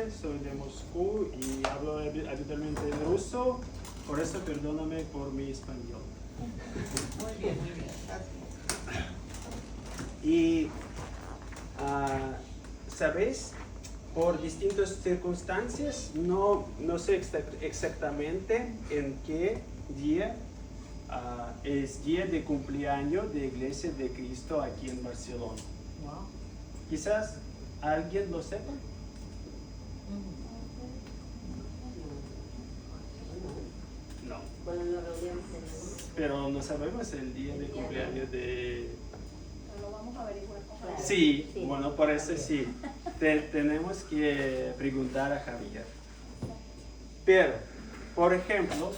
nombre, soy de Moscú y hablo habitualmente en ruso, por eso perdóname por mi español. Muy bien, gracias. Y, ¿sabéis? Por distintas circunstancias, no sé exactamente en qué día es día de cumpleaños de Iglesia de Cristo aquí en Barcelona. Wow. Quizás alguien lo sepa. No. Bueno, lo reunimos. Pero no sabemos el día de cumpleaños de... Pero lo vamos a averiguar. Claro. Sí, Sí. bueno, por eso sí. Tenemos que preguntar a Javier. Pero, por ejemplo,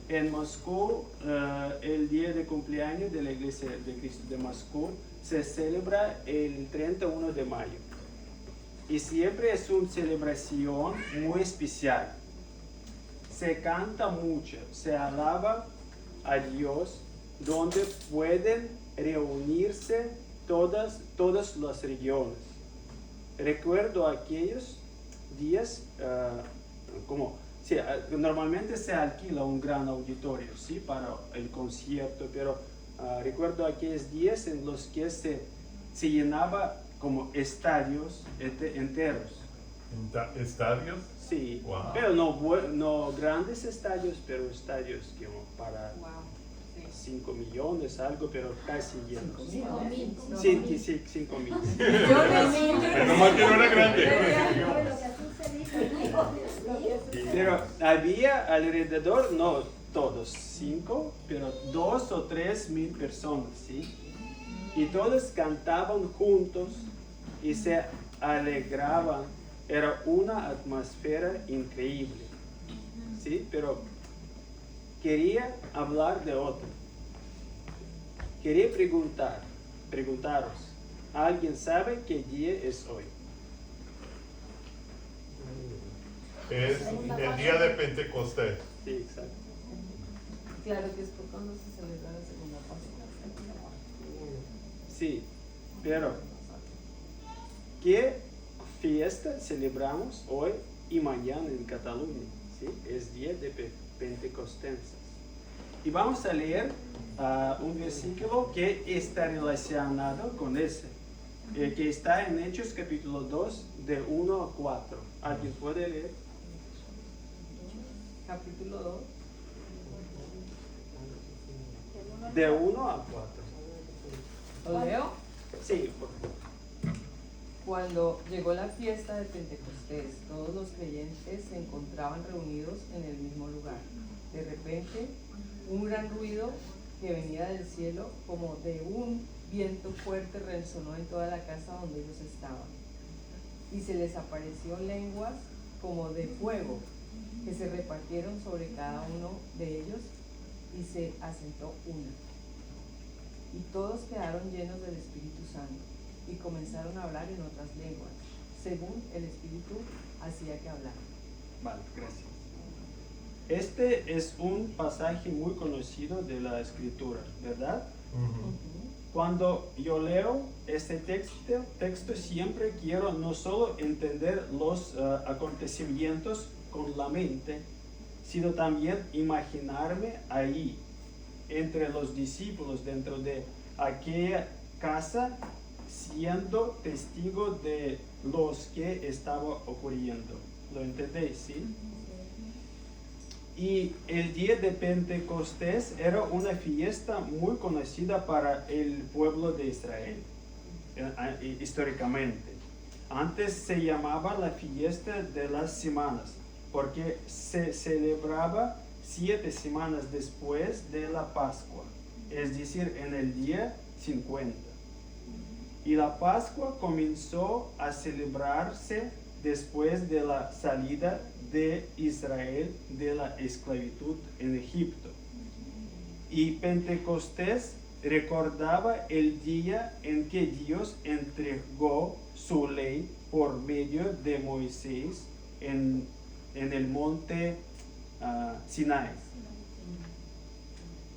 en Moscú, el día de cumpleaños de la Iglesia de Cristo de Moscú se celebra el 31 de mayo. Y siempre es una celebración muy especial. Se canta mucho, se alaba a Dios, donde pueden reunirse todas las regiones. Recuerdo aquellos días, normalmente se alquila un gran auditorio, ¿sí? Para el concierto, pero recuerdo aquellos días en los que se llenaba como estadios enteros. ¿Estadios? Sí, Wow. pero no grandes estadios, pero estadios como para Wow. 5 millones, algo, pero casi llenos. 5.000. Sí, 5 mil. Pero nomás que no era grande. Lo que así se dice. Pero había alrededor, no todos, 5, pero 2 o 3 mil personas, ¿sí? Y todos cantaban juntos y se alegraban. Era una atmósfera increíble, ¿sí? Pero quería hablar de otro. Quería preguntaros, ¿alguien sabe qué día es hoy? Es el día de Pentecostés. Sí, exacto. Claro que es por cuando se celebra la segunda Pascua. Sí, pero ¿qué fiesta celebramos hoy y mañana en Cataluña? ¿Sí? Es día de Pentecostés. Y vamos a leer un versículo que está relacionado con ese, que está en Hechos capítulo 2, de 1 a 4. ¿Alguien puede leer? Capítulo 2. De 1 a 4. ¿Lo leo? Sí, por favor. Cuando llegó la fiesta de Pentecostés, todos los creyentes se encontraban reunidos en el mismo lugar. De repente, un gran ruido que venía del cielo, como de un viento fuerte, resonó en toda la casa donde ellos estaban. Y se les apareció lenguas como de fuego, que se repartieron sobre cada uno de ellos, y se asentó una. Y todos quedaron llenos del Espíritu Santo, y comenzaron a hablar en otras lenguas, según el Espíritu hacía que hablaran. Vale, gracias. Este es un pasaje muy conocido de la Escritura, ¿verdad? Cuando yo leo este texto siempre quiero no solo entender los acontecimientos con la mente, sino también imaginarme ahí, entre los discípulos, dentro de aquella casa, siendo testigo de los que estaba ocurriendo. ¿Lo entendéis? ¿Sí? Y el día de Pentecostés era una fiesta muy conocida para el pueblo de Israel, históricamente. Antes se llamaba la fiesta de las semanas, porque se celebraba 7 semanas después de la Pascua, es decir, en el día 50. Y la Pascua comenzó a celebrarse después de la salida de Israel de la esclavitud en Egipto. Y Pentecostés recordaba el día en que Dios entregó su ley por medio de Moisés en el monte Sinai.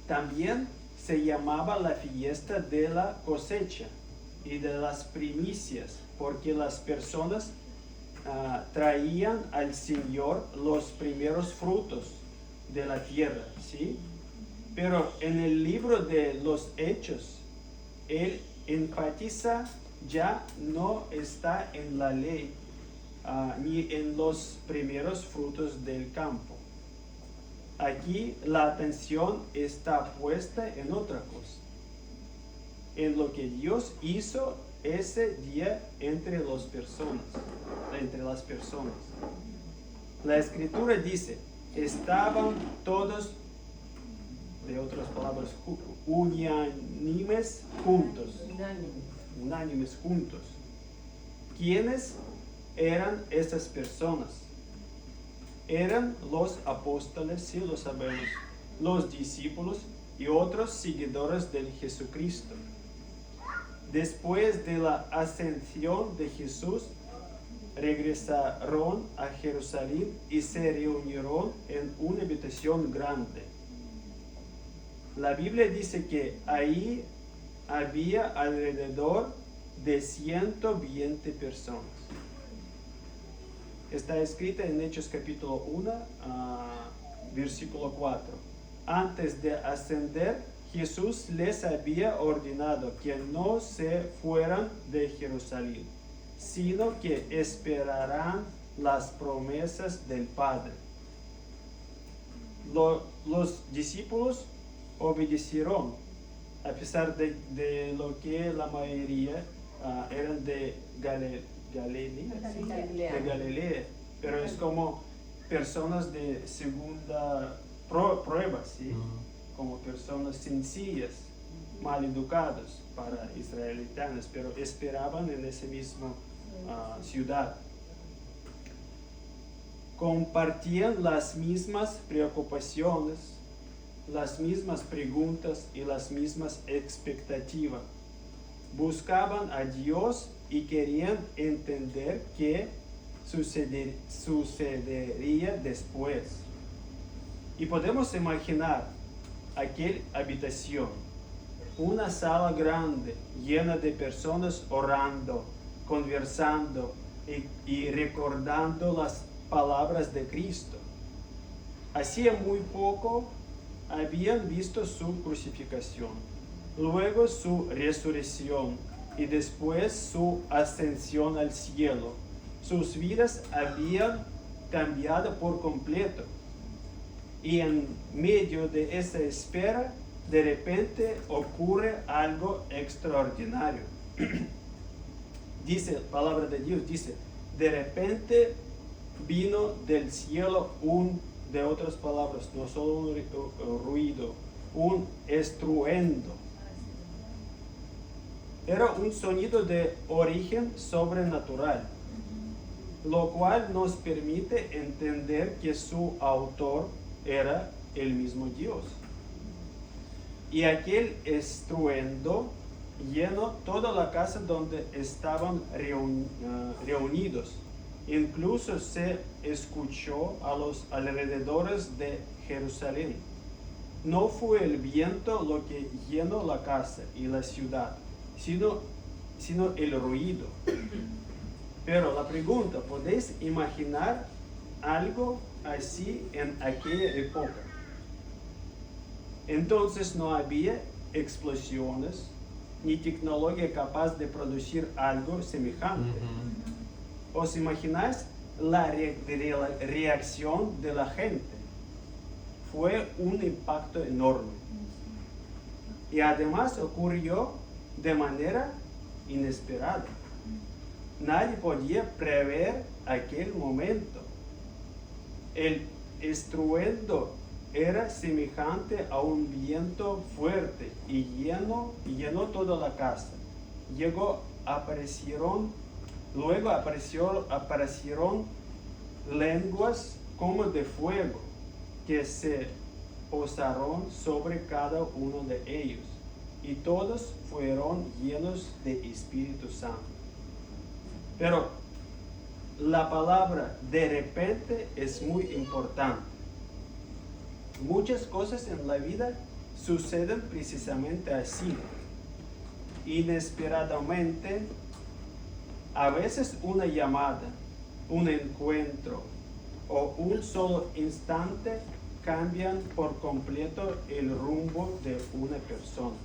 También se llamaba la fiesta de la cosecha y de las primicias, porque las personas traían al Señor los primeros frutos de la tierra, ¿sí? Pero en el libro de los Hechos, él enfatiza ya no está en la ley ni en los primeros frutos del campo. Aquí la atención está puesta en otra cosa, en lo que Dios hizo ese día entre las personas. La escritura dice, estaban todos, de otras palabras, unánimes juntos. ¿Quiénes eran esas personas? Eran los apóstoles, sí lo sabemos, los discípulos y otros seguidores de Jesucristo. Después de la ascensión de Jesús, regresaron a Jerusalén y se reunieron en una habitación grande. La Biblia dice que ahí había alrededor de 120 personas. Está escrita en Hechos capítulo 1, versículo 4. Antes de ascender, Jesús les había ordenado que no se fueran de Jerusalén, sino que esperaran las promesas del Padre. Los discípulos obedecieron, a pesar de lo que la mayoría eran de Galilea, pero es como personas de segunda prueba, ¿sí? Como personas sencillas, mal educadas para israelitas, pero esperaban en esa misma ciudad. Compartían las mismas preocupaciones, las mismas preguntas y las mismas expectativas. Buscaban a Dios y querían entender qué sucedería después. Y podemos imaginar aquella habitación, una sala grande llena de personas orando, conversando y recordando las palabras de Cristo. Hacía muy poco habían visto su crucifixión, luego su resurrección y después su ascensión al cielo. Sus vidas habían cambiado por completo. Y en medio de esa espera, de repente ocurre algo extraordinario. Dice, la palabra de Dios dice, de repente vino del cielo de otras palabras, no solo un ruido, un estruendo. Era un sonido de origen sobrenatural, lo cual nos permite entender que su autor era el mismo Dios. Y aquel estruendo llenó toda la casa donde estaban reunidos. Incluso se escuchó a los alrededores de Jerusalén. No fue el viento lo que llenó la casa y la ciudad, sino el ruido. Pero la pregunta, ¿podéis imaginar algo así en aquella época? Entonces no había explosiones ni tecnología capaz de producir algo semejante. ¿Os imagináis la reacción de la gente? Fue un impacto enorme. Y además ocurrió de manera inesperada. Nadie podía prever aquel momento. El estruendo era semejante a un viento fuerte y llenó toda la casa. Luego aparecieron lenguas como de fuego que se posaron sobre cada uno de ellos, y todos fueron llenos de Espíritu Santo. Pero la palabra de repente es muy importante. Muchas cosas en la vida suceden precisamente así, inesperadamente. A veces una llamada, un encuentro o un solo instante cambian por completo el rumbo de una persona.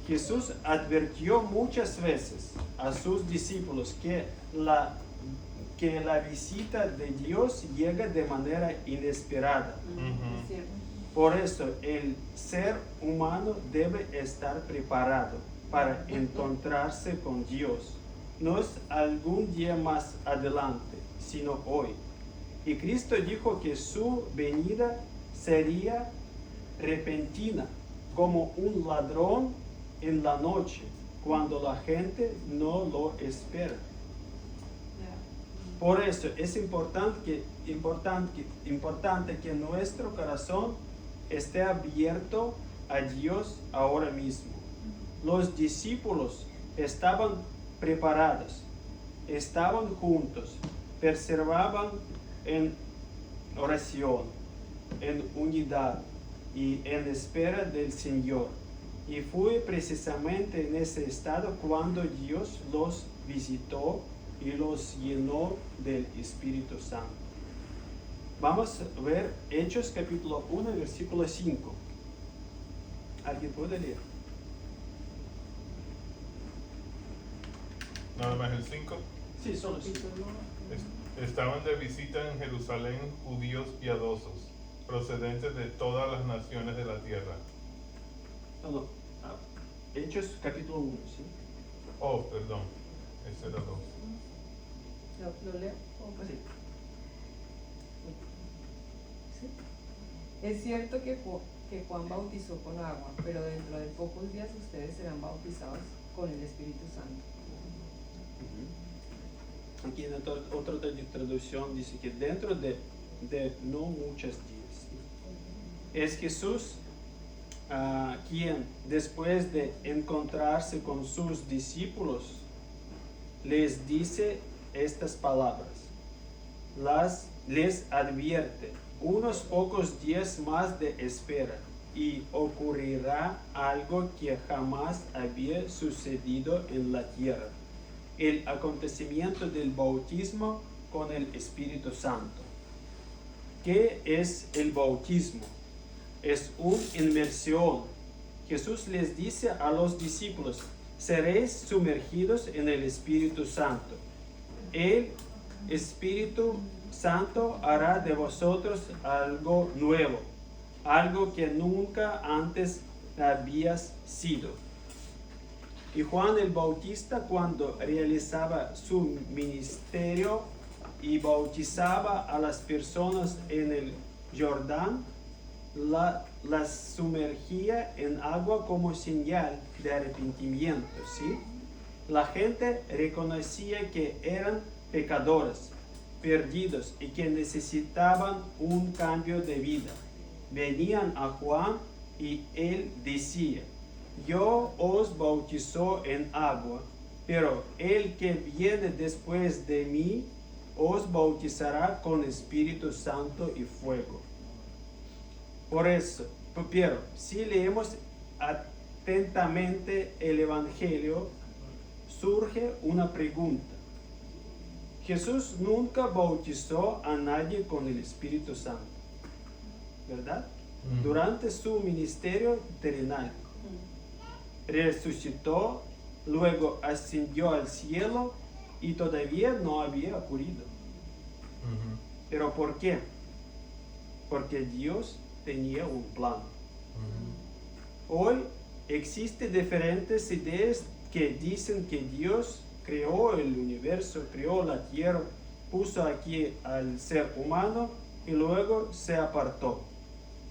Jesús advirtió muchas veces a sus discípulos que la visita de Dios llega de manera inesperada. Es cierto. Por eso el ser humano debe estar preparado para encontrarse con Dios. No es algún día más adelante, sino hoy. Y Cristo dijo que su venida sería repentina, como un ladrón en la noche, cuando la gente no lo espera. Por eso es importante que nuestro corazón esté abierto a Dios ahora mismo. Los discípulos estaban preparados, estaban juntos, perseveraban en oración, en unidad y en espera del Señor. Y fue precisamente en ese estado cuando Dios los visitó y los llenó del Espíritu Santo. Vamos a ver Hechos capítulo 1, versículo 5. ¿Alguien puede leer? Nada más el 5. Sí, solo 5. Estaban de visita en Jerusalén judíos piadosos, procedentes de todas las naciones de la tierra. No. Hechos capítulo 1, ¿sí? Oh, perdón, ese era 2. ¿Lo leo? Sí. Es cierto que Juan bautizó con agua, pero dentro de pocos días ustedes serán bautizados con el Espíritu Santo. Aquí en otra traducción dice que dentro de no muchos días. Es Jesús quien, después de encontrarse con sus discípulos, les dice estas palabras. Les advierte: unos pocos días más de espera y ocurrirá algo que jamás había sucedido en la tierra: el acontecimiento del bautismo con el Espíritu Santo. ¿Qué es el bautismo? Es una inmersión. Jesús les dice a los discípulos: seréis sumergidos en el Espíritu Santo. El Espíritu Santo hará de vosotros algo nuevo, algo que nunca antes habías sido. Y Juan el Bautista, cuando realizaba su ministerio y bautizaba a las personas en el Jordán, las sumergía en agua como señal de arrepentimiento, ¿sí? La gente reconocía que eran pecadores, perdidos y que necesitaban un cambio de vida. Venían a Juan y él decía: yo os bautizo en agua, pero el que viene después de mí os bautizará con Espíritu Santo y fuego. Por eso, pero si leemos atentamente el Evangelio, surge una pregunta. Jesús nunca bautizó a nadie con el Espíritu Santo, ¿verdad? Durante su ministerio terrenal. Resucitó, luego ascendió al cielo y todavía no había ocurrido. ¿Pero por qué? Porque Dios tenía un plan. Hoy existen diferentes ideas que dicen que Dios creó el universo, creó la tierra, puso aquí al ser humano y luego se apartó,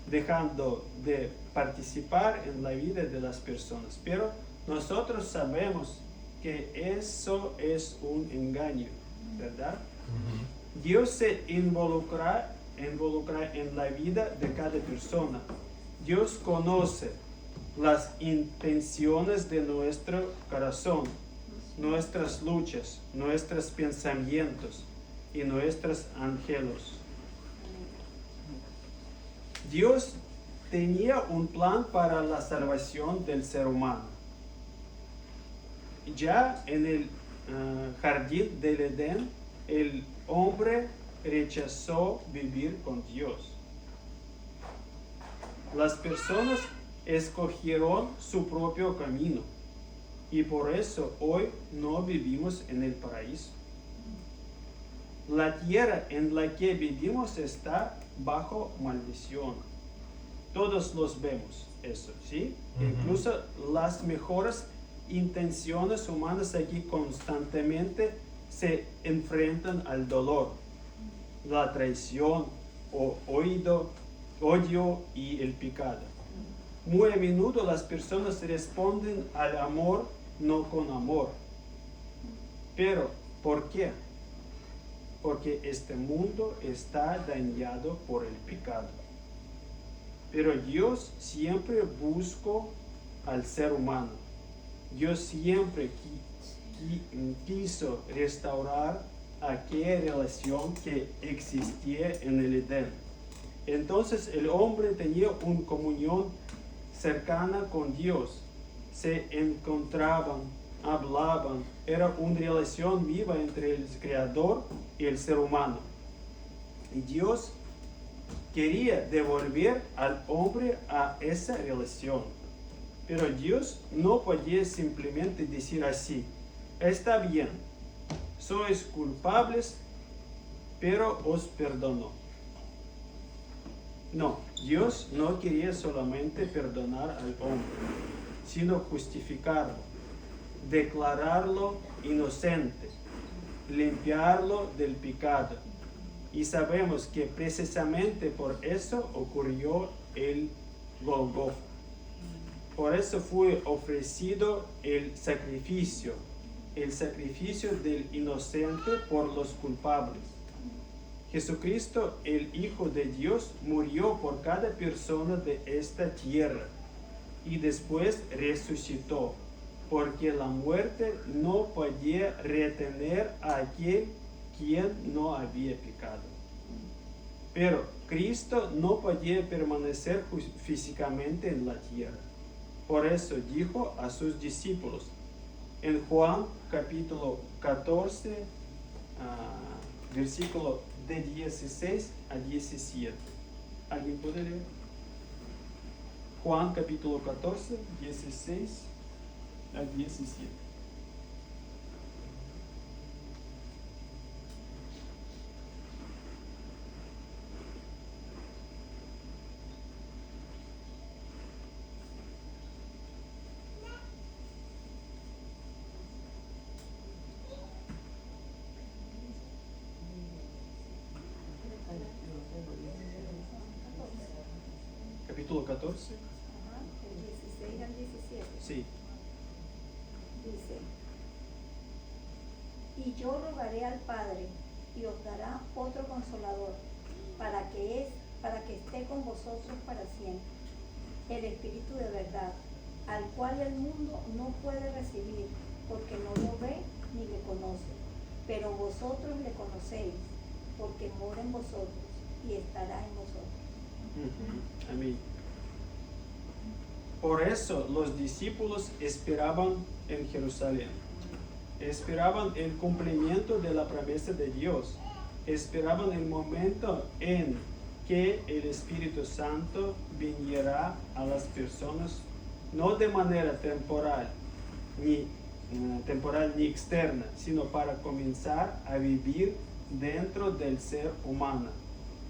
dejando de participar en la vida de las personas. Pero nosotros sabemos que eso es un engaño, ¿verdad? Dios se involucra en la vida de cada persona. Dios conoce las intenciones de nuestro corazón, nuestras luchas, nuestros pensamientos y nuestros anhelos. Dios tenía un plan para la salvación del ser humano. Ya en el jardín del Edén, el hombre rechazó vivir con Dios. Las personas escogieron su propio camino y por eso hoy no vivimos en el paraíso. La tierra en la que vivimos está bajo maldición. Todos los vemos eso, ¿sí? Incluso las mejores intenciones humanas aquí constantemente se enfrentan al dolor, la traición, odio y el pecado. Muy a menudo las personas responden al amor no con amor. Pero, ¿por qué? Porque este mundo está dañado por el pecado. Pero Dios siempre buscó al ser humano. Dios siempre quiso restaurar aquella relación que existía en el Edén. Entonces el hombre tenía una comunión cercana con Dios. Se encontraban, hablaban. Era una relación viva entre el Creador y el ser humano. Y Dios quería devolver al hombre a esa relación. Pero Dios no podía simplemente decir así: está bien, sois culpables, pero os perdono. No, Dios no quería solamente perdonar al hombre, sino justificarlo, declararlo inocente, limpiarlo del pecado. Y sabemos que precisamente por eso ocurrió el Golgotha. Por eso fue ofrecido el sacrificio del inocente por los culpables. Jesucristo, el Hijo de Dios, murió por cada persona de esta tierra y después resucitó, porque la muerte no podía retener a aquel quien no había pecado. Pero Cristo no podía permanecer físicamente en la tierra. Por eso dijo a sus discípulos en Juan capítulo 14, versículo de 16 a 17. ¿Alguien puede leer? Juan capítulo 14, 16 a 17. Capítulo 14. Del 16 al 17. Sí. Dice: y yo rogaré al Padre, y os dará otro consolador, para que esté con vosotros para siempre, el Espíritu de verdad, al cual el mundo no puede recibir, porque no lo ve ni le conoce, pero vosotros le conocéis, porque mora en vosotros y estará en vosotros. Amén. Por eso los discípulos esperaban en Jerusalén. Esperaban el cumplimiento de la promesa de Dios. Esperaban el momento en que el Espíritu Santo viniera a las personas, no de manera temporal ni externa, sino para comenzar a vivir dentro del ser humano.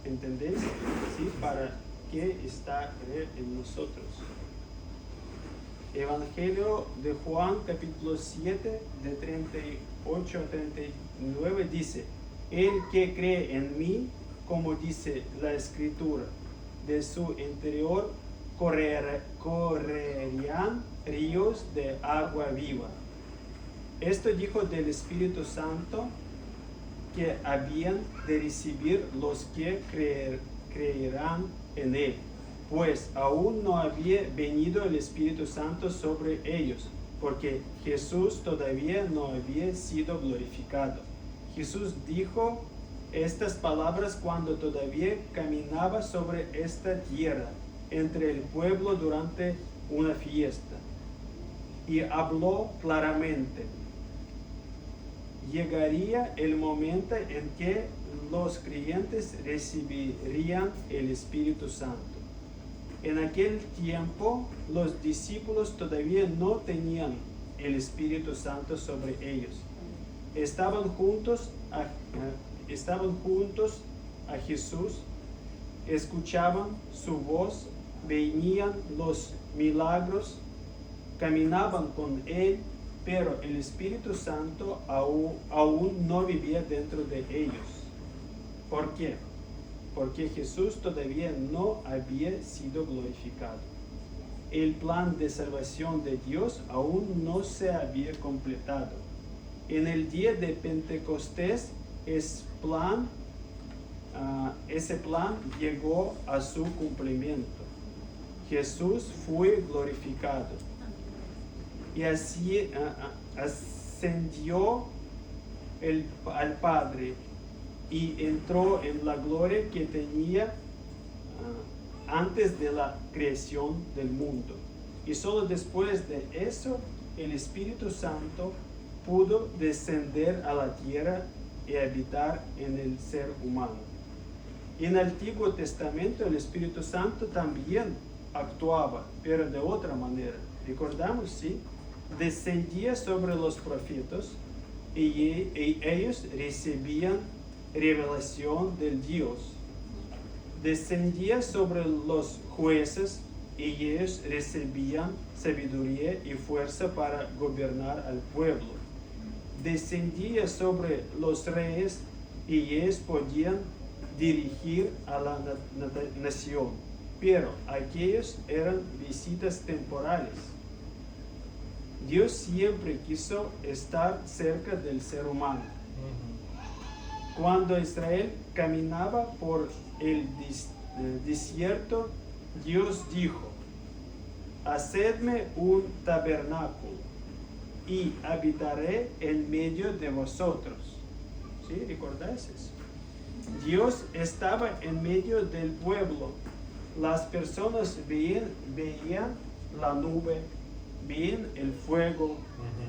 ¿Entendéis? ¿Sí? ¿Para qué está creer en nosotros? Evangelio de Juan capítulo 7 de 38 a 39 dice: el que cree en mí, como dice la Escritura, de su interior correrían ríos de agua viva. Esto dijo del Espíritu Santo que habían de recibir los que creerán en él, pues aún no había venido el Espíritu Santo sobre ellos, porque Jesús todavía no había sido glorificado. Jesús dijo estas palabras cuando todavía caminaba sobre esta tierra entre el pueblo durante una fiesta, y habló claramente: llegaría el momento en que los creyentes recibirían el Espíritu Santo. En aquel tiempo, los discípulos todavía no tenían el Espíritu Santo sobre ellos. Estaban juntos a Jesús, escuchaban su voz, veían los milagros, caminaban con Él, pero el Espíritu Santo aún no vivía dentro de ellos. ¿Por qué? Porque Jesús todavía no había sido glorificado. El plan de salvación de Dios aún no se había completado. En el día de Pentecostés, ese plan llegó a su cumplimiento. Jesús fue glorificado y así ascendió al Padre y entró en la gloria que tenía antes de la creación del mundo. Y solo después de eso, el Espíritu Santo pudo descender a la tierra y habitar en el ser humano. Y en el Antiguo Testamento el Espíritu Santo también actuaba, pero de otra manera. Recordamos, ¿sí? Descendía sobre los profetas y ellos recibían revelación del Dios. Descendía sobre los jueces y ellos recibían sabiduría y fuerza para gobernar al pueblo. Descendía sobre los reyes y ellos podían dirigir a la nación, pero aquellos eran visitas temporales. Dios siempre quiso estar cerca del ser humano. Cuando Israel caminaba por el desierto, Dios dijo: hacedme un tabernáculo y habitaré en medio de vosotros. ¿Sí? ¿Recordáis eso? Dios estaba en medio del pueblo. Las personas veían la nube, veían el fuego,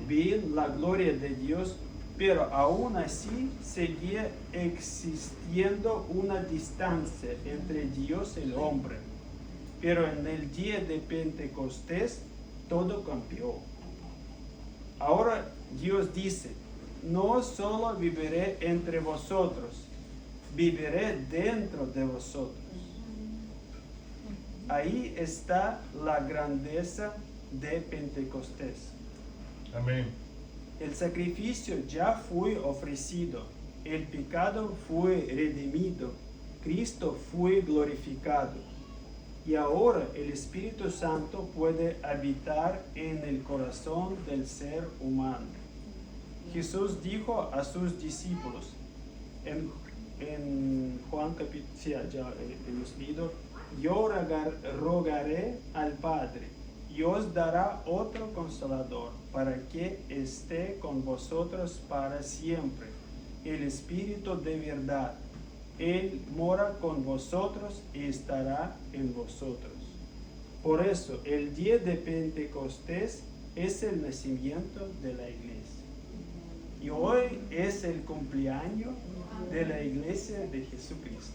veían la gloria de Dios, pero aún así seguía existiendo una distancia entre Dios y el hombre. Pero en el día de Pentecostés todo cambió. Ahora Dios dice: no solo viviré entre vosotros, viviré dentro de vosotros. Ahí está la grandeza de Pentecostés. Amén. El sacrificio ya fue ofrecido, el pecado fue redimido, Cristo fue glorificado. Y ahora el Espíritu Santo puede habitar en el corazón del ser humano. Jesús dijo a sus discípulos, en Juan capítulo, ya hemos leído: yo rogaré al Padre y os dará otro consolador para que esté con vosotros para siempre, el Espíritu de verdad. Él mora con vosotros y estará en vosotros. Por eso, el día de Pentecostés es el nacimiento de la iglesia. Y hoy es el cumpleaños de la iglesia de Jesucristo.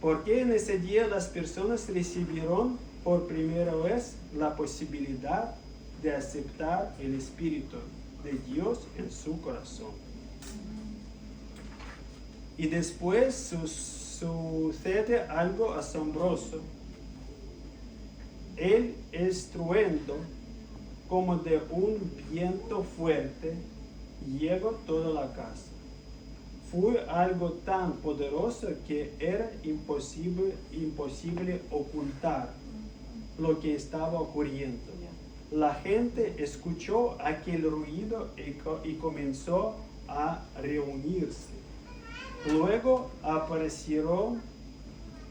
Porque en ese día las personas recibieron por primera vez la posibilidad de aceptar el Espíritu de Dios en su corazón. Y después sucede algo asombroso. El estruendo, como de un viento fuerte, llegó toda la casa. Fue algo tan poderoso que era imposible ocultar lo que estaba ocurriendo. La gente escuchó aquel ruido y comenzó a reunirse. Luego aparecieron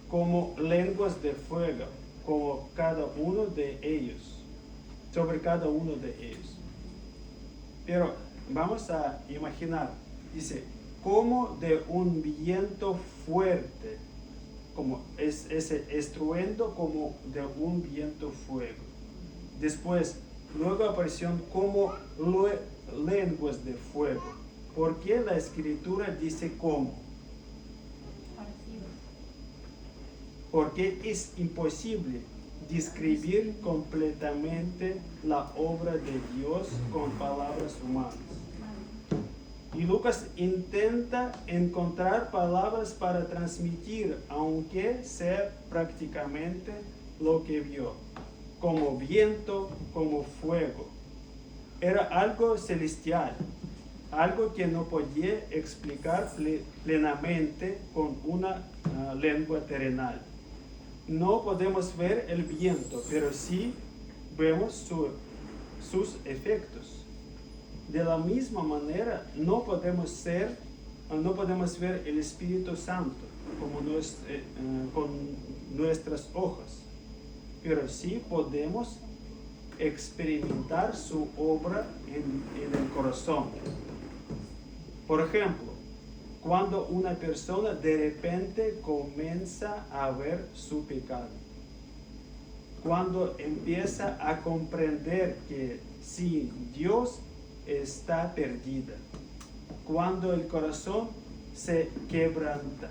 como lenguas de fuego, como cada uno de ellos, sobre cada uno de ellos. Pero vamos a imaginar, dice, como de un viento fuerte, como ese estruendo como de un viento fuego. Después, luego apareció como lenguas de fuego. ¿Por qué la escritura dice cómo? Porque es imposible describir completamente la obra de Dios con palabras humanas. Y Lucas intenta encontrar palabras para transmitir, aunque sea prácticamente lo que vio, como viento, como fuego. Era algo celestial, algo que no podía explicar plenamente con una lengua terrenal. No podemos ver el viento, pero sí vemos sus efectos. De la misma manera, no podemos ver el Espíritu Santo con nuestras ojos, pero sí podemos experimentar su obra en el corazón. Por ejemplo, cuando una persona de repente comienza a ver su pecado, cuando empieza a comprender que sin Dios está perdida, cuando el corazón se quebranta,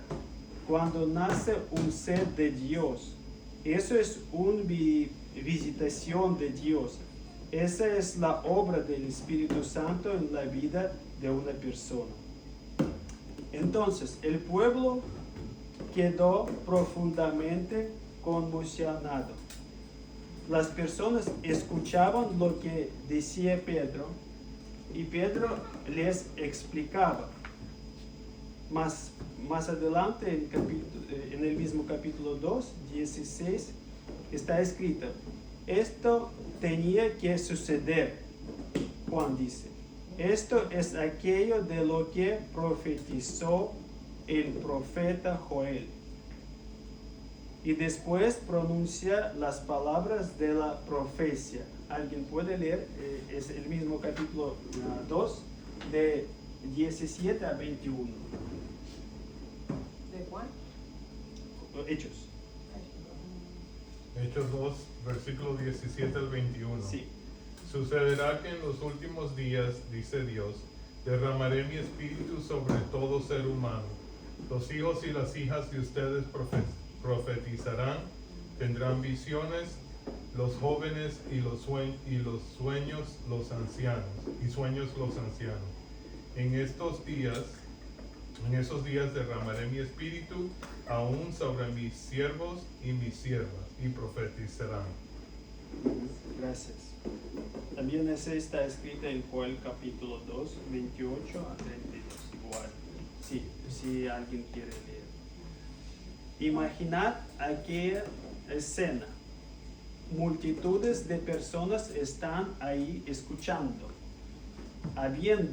cuando nace un ser de Dios, eso es una visitación de Dios. Esa es la obra del Espíritu Santo en la vida de una persona. Entonces, el pueblo quedó profundamente conmocionado. Las personas escuchaban lo que decía Pedro y Pedro les explicaba. Más adelante, en el mismo capítulo 2, 16, está escrito: esto tenía que suceder. Juan dice: esto es aquello de lo que profetizó el profeta Joel. Y después pronuncia las palabras de la profecía. ¿Alguien puede leer? Es el mismo capítulo 2, de 17 a 21. ¿De Juan? Hechos. Hechos 2, versículo 17 al 21. Sí. Sucederá que en los últimos días, dice Dios, derramaré mi espíritu sobre todo ser humano. Los hijos y las hijas de ustedes profetizarán, tendrán visiones, los jóvenes y los sueños los ancianos. En esos días derramaré mi espíritu aún sobre mis siervos y mis siervas, y profetizarán. Gracias. También ese está escrito en Joel capítulo 2, 28 a 32. Igual. Sí, si alguien quiere leer. Imaginad aquella escena. Multitudes de personas están ahí escuchando. Habían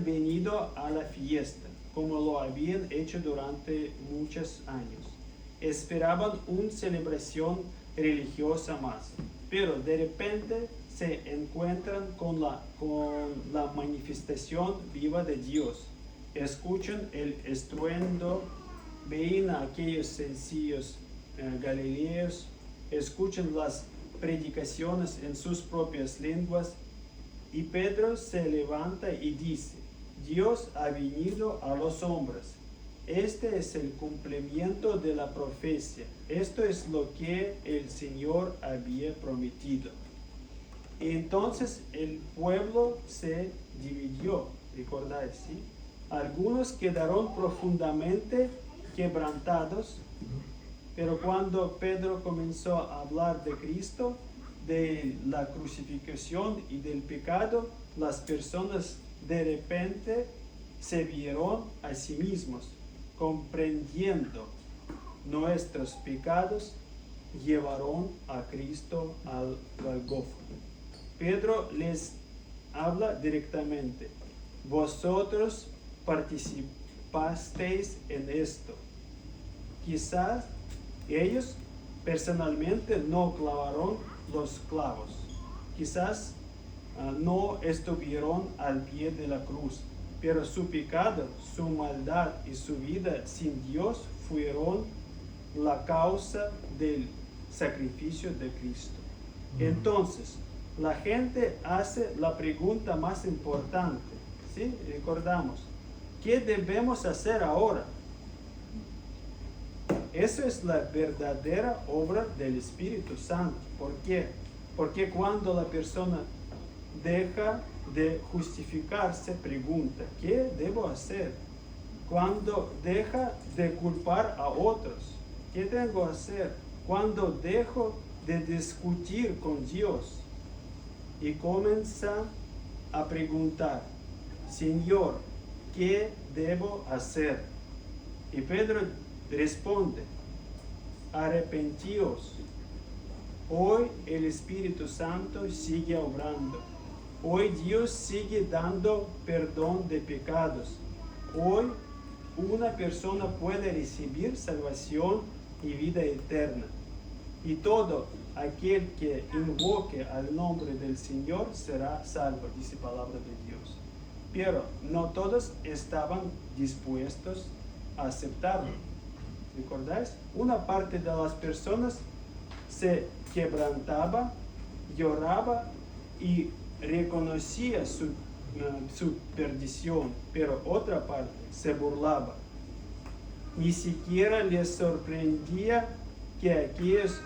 venido a la fiesta, como lo habían hecho durante muchos años. Esperaban una celebración religiosa más, pero de repente se encuentran con la manifestación viva de Dios. Escuchan el estruendo, ven a aquellos sencillos galileos, escuchan las predicaciones en sus propias lenguas, y Pedro se levanta y dice: Dios ha venido a los hombres. Este es el cumplimiento de la profecía. Esto es lo que el Señor había prometido. Entonces el pueblo se dividió, ¿recordáis? ¿Sí? Algunos quedaron profundamente quebrantados, pero cuando Pedro comenzó a hablar de Cristo, de la crucifixión y del pecado, las personas de repente se vieron a sí mismos, comprendiendo nuestros pecados, llevaron a Cristo al Golgotha. Pedro les habla directamente: vosotros participasteis en esto. Quizás ellos personalmente no clavaron los clavos, quizás no estuvieron al pie de la cruz, pero su pecado, su maldad y su vida sin Dios fueron la causa del sacrificio de Cristo. Entonces, la gente hace la pregunta más importante, ¿sí? Recordamos, ¿qué debemos hacer ahora? Eso es la verdadera obra del Espíritu Santo. ¿Por qué? Porque cuando la persona deja de justificarse, pregunta, ¿qué debo hacer? Cuando deja de culpar a otros, ¿qué tengo que hacer? Cuando dejo de discutir con Dios y comienza a preguntar, Señor, ¿qué debo hacer? Y Pedro responde, arrepentíos. Hoy el Espíritu Santo sigue obrando. Hoy Dios sigue dando perdón de pecados. Hoy una persona puede recibir salvación y vida eterna. Y todo aquel que invoque al nombre del Señor será salvo, dice palabra de Dios. Pero no todos estaban dispuestos a aceptarlo. ¿Recordáis? Una parte de las personas se quebrantaba, lloraba y reconocía su perdición, pero otra parte se burlaba. Ni siquiera les sorprendía que aquellos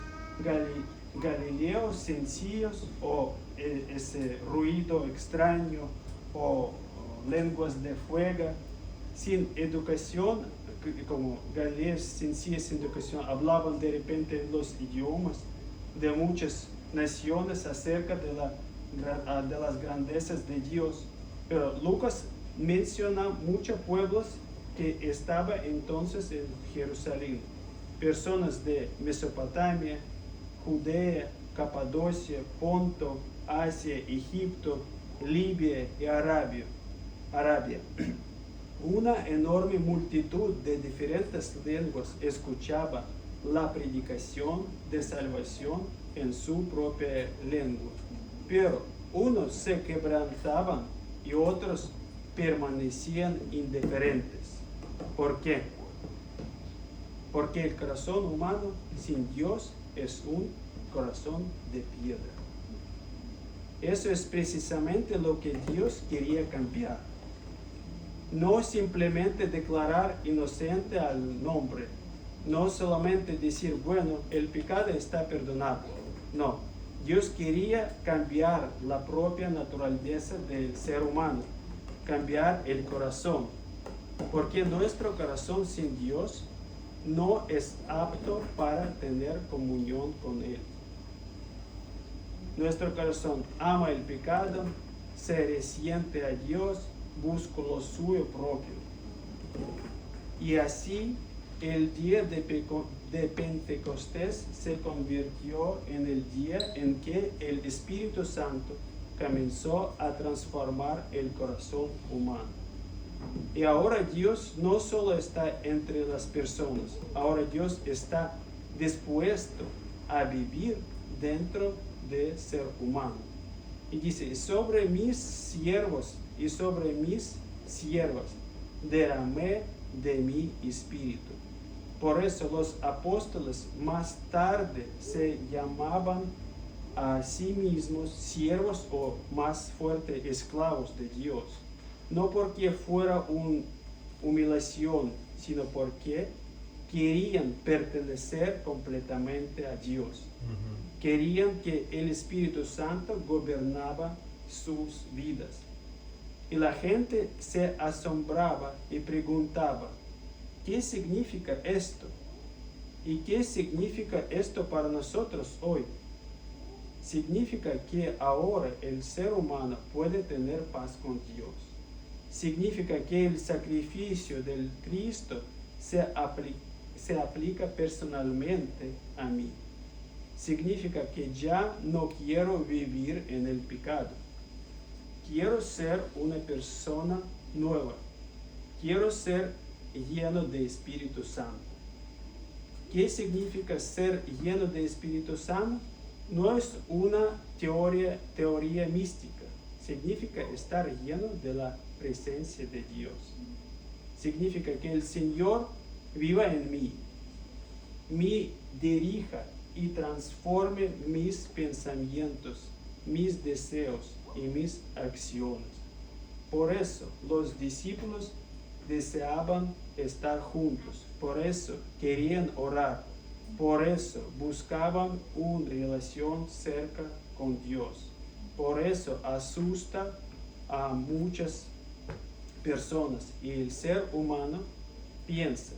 galileos sencillos o ese ruido extraño o lenguas de fuego sin educación, como galileos sencillos sin educación, hablaban de repente los idiomas de muchas naciones acerca de las grandezas de Dios. Pero Lucas menciona muchos pueblos que estaban entonces en Jerusalén. Personas de Mesopotamia, Judea, Capadocia, Ponto, Asia, Egipto, Libia y Arabia. Una enorme multitud de diferentes lenguas escuchaba la predicación de salvación en su propia lengua. Pero unos se quebrantaban y otros permanecían indiferentes. ¿Por qué? Porque el corazón humano sin Dios es un corazón de piedra. Eso es precisamente lo que Dios quería cambiar. No simplemente declarar inocente al hombre, no solamente decir, bueno, el pecado está perdonado. No, Dios quería cambiar la propia naturaleza del ser humano, cambiar el corazón, porque nuestro corazón sin Dios no es apto para tener comunión con Él. Nuestro corazón ama el pecado, se resiente a Dios, busca lo suyo propio. Y así el día de Pentecostés se convirtió en el día en que el Espíritu Santo comenzó a transformar el corazón humano. Y ahora Dios no solo está entre las personas, ahora Dios está dispuesto a vivir dentro del ser humano. Y dice, sobre mis siervos y sobre mis siervas derramé de mi espíritu. Por eso los apóstoles más tarde se llamaban a sí mismos siervos o más fuerte esclavos de Dios. No porque fuera una humillación, sino porque querían pertenecer completamente a Dios. Querían que el Espíritu Santo gobernaba sus vidas. Y la gente se asombraba y preguntaba, ¿qué significa esto? ¿Y qué significa esto para nosotros hoy? Significa que ahora el ser humano puede tener paz con Dios. Significa que el sacrificio del Cristo se aplica personalmente a mí. Significa que ya no quiero vivir en el pecado. Quiero ser una persona nueva. Quiero ser lleno de Espíritu Santo. ¿Qué significa ser lleno de Espíritu Santo? No es una teoría mística. Significa estar lleno de la presencia de Dios. Significa que el Señor viva en mí, me dirija y transforme mis pensamientos, mis deseos y mis acciones. Por eso los discípulos deseaban estar juntos, por eso querían orar, por eso buscaban una relación cerca con Dios. Por eso asusta a muchas personas y el ser humano piensa,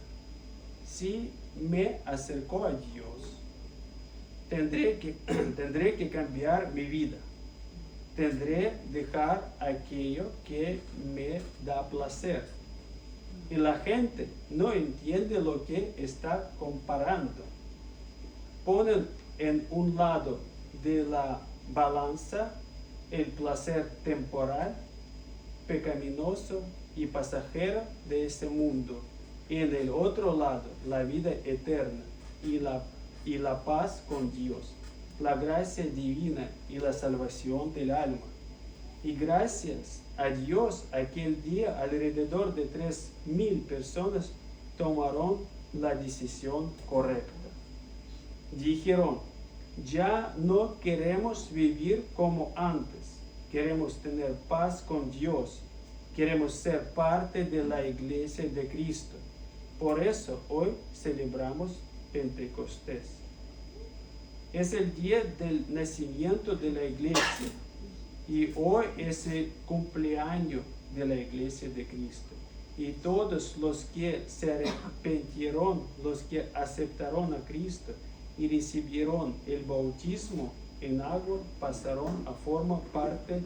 si me acerco a Dios, tendré que cambiar mi vida. Tendré que dejar aquello que me da placer. Y la gente no entiende lo que está comparando. Ponen en un lado de la balanza el placer temporal, pecaminoso y pasajero de este mundo, y en el otro lado la vida eterna y la paz con Dios, la gracia divina y la salvación del alma. Y gracias a Dios, aquel día alrededor de 3,000 personas tomaron la decisión correcta. Dijeron, ya no queremos vivir como antes, queremos tener paz con Dios, queremos ser parte de la iglesia de Cristo. Por eso hoy celebramos Pentecostés. Es el día del nacimiento de la iglesia y hoy es el cumpleaños de la iglesia de Cristo. Y todos los que se arrepintieron, los que aceptaron a Cristo y recibieron el bautismo en agua, pasaron a formar parte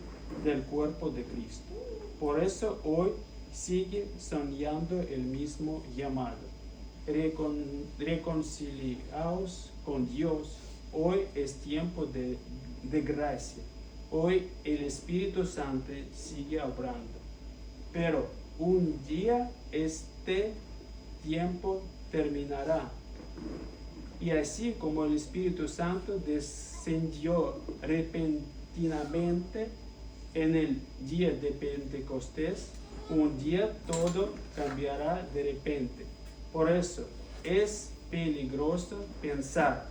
del cuerpo de Cristo. Por eso hoy sigue sonando el mismo llamado. Reconciliaos con Dios. Hoy es tiempo de gracia. Hoy el Espíritu Santo sigue obrando. Pero un día este tiempo terminará. Y así como el Espíritu Santo descendió repentinamente en el día de Pentecostés, un día todo cambiará de repente. Por eso es peligroso pensar,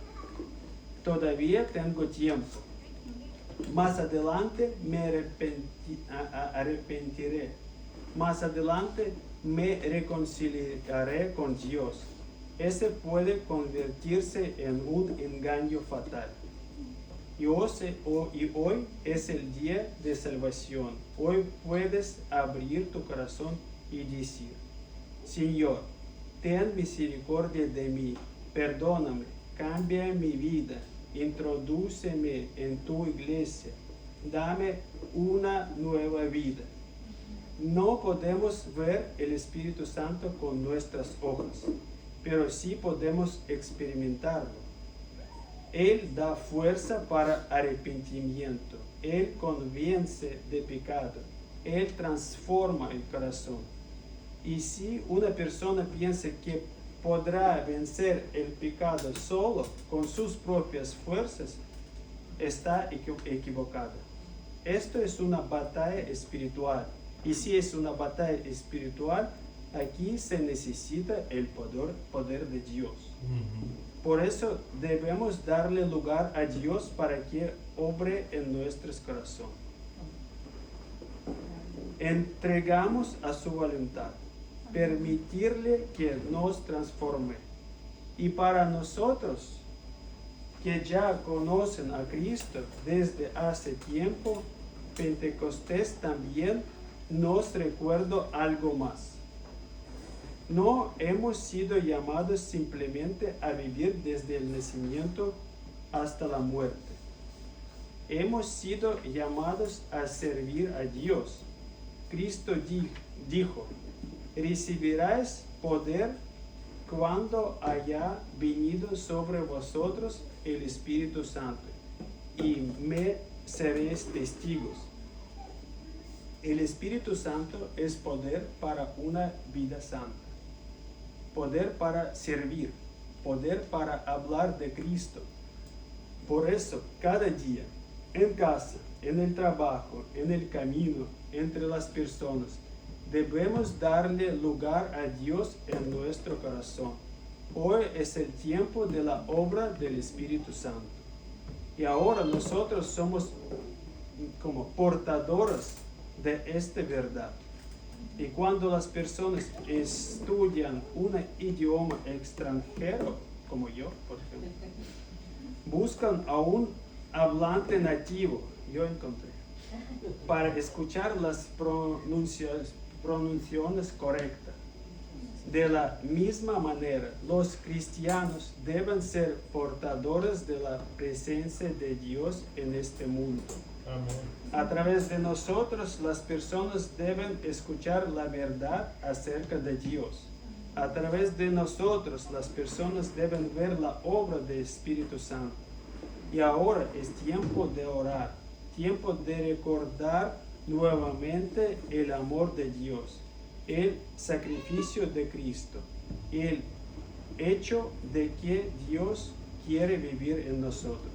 todavía tengo tiempo, más adelante me arrepentiré, más adelante me reconciliaré con Dios. Ese puede convertirse en un engaño fatal. Y hoy es el día de salvación. Hoy puedes abrir tu corazón y decir, Señor, ten misericordia de mí, perdóname, cambia mi vida, introdúceme en tu iglesia, dame una nueva vida. No podemos ver el Espíritu Santo con nuestros ojos, pero sí podemos experimentarlo. Él da fuerza para arrepentimiento, Él convence de pecado, Él transforma el corazón. Y si una persona piensa que podrá vencer el pecado solo con sus propias fuerzas, está equivocada. Esto es una batalla espiritual. Y si es una batalla espiritual, aquí se necesita el poder de Dios. Por eso debemos darle lugar a Dios para que obre en nuestros corazones. Entregamos a su voluntad, permitirle que nos transforme. Y para nosotros, que ya conocen a Cristo desde hace tiempo, Pentecostés también nos recuerda algo más. No hemos sido llamados simplemente a vivir desde el nacimiento hasta la muerte. Hemos sido llamados a servir a Dios. Cristo dijo, recibiréis poder cuando haya venido sobre vosotros el Espíritu Santo, y me seréis testigos. El Espíritu Santo es poder para una vida santa, poder para servir, poder para hablar de Cristo. Por eso, cada día, en casa, en el trabajo, en el camino, entre las personas, debemos darle lugar a Dios en nuestro corazón. Hoy es el tiempo de la obra del Espíritu Santo. Y ahora nosotros somos como portadores de esta verdad. Y cuando las personas estudian un idioma extranjero, como yo, por ejemplo, buscan a un hablante nativo, yo encontré, para escuchar las pronunciaciones correctas. De la misma manera, los cristianos deben ser portadores de la presencia de Dios en este mundo. Amén. A través de nosotros, las personas deben escuchar la verdad acerca de Dios. A través de nosotros, las personas deben ver la obra del Espíritu Santo. Y ahora es tiempo de orar, tiempo de recordar nuevamente el amor de Dios, el sacrificio de Cristo, el hecho de que Dios quiere vivir en nosotros.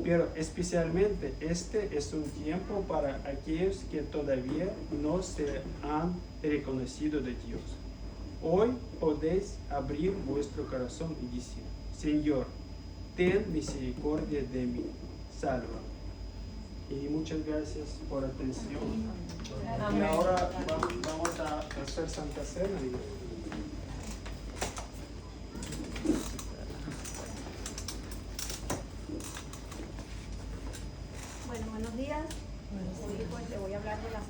Pero especialmente este es un tiempo para aquellos que todavía no se han reconocido de Dios. Hoy podéis abrir vuestro corazón y decir: Señor, ten misericordia de mí, salva. Y muchas gracias por atención. Y Amén. ahora vamos a hacer Santa Cena. Bueno, buenos días. Hoy pues le voy a hablar de la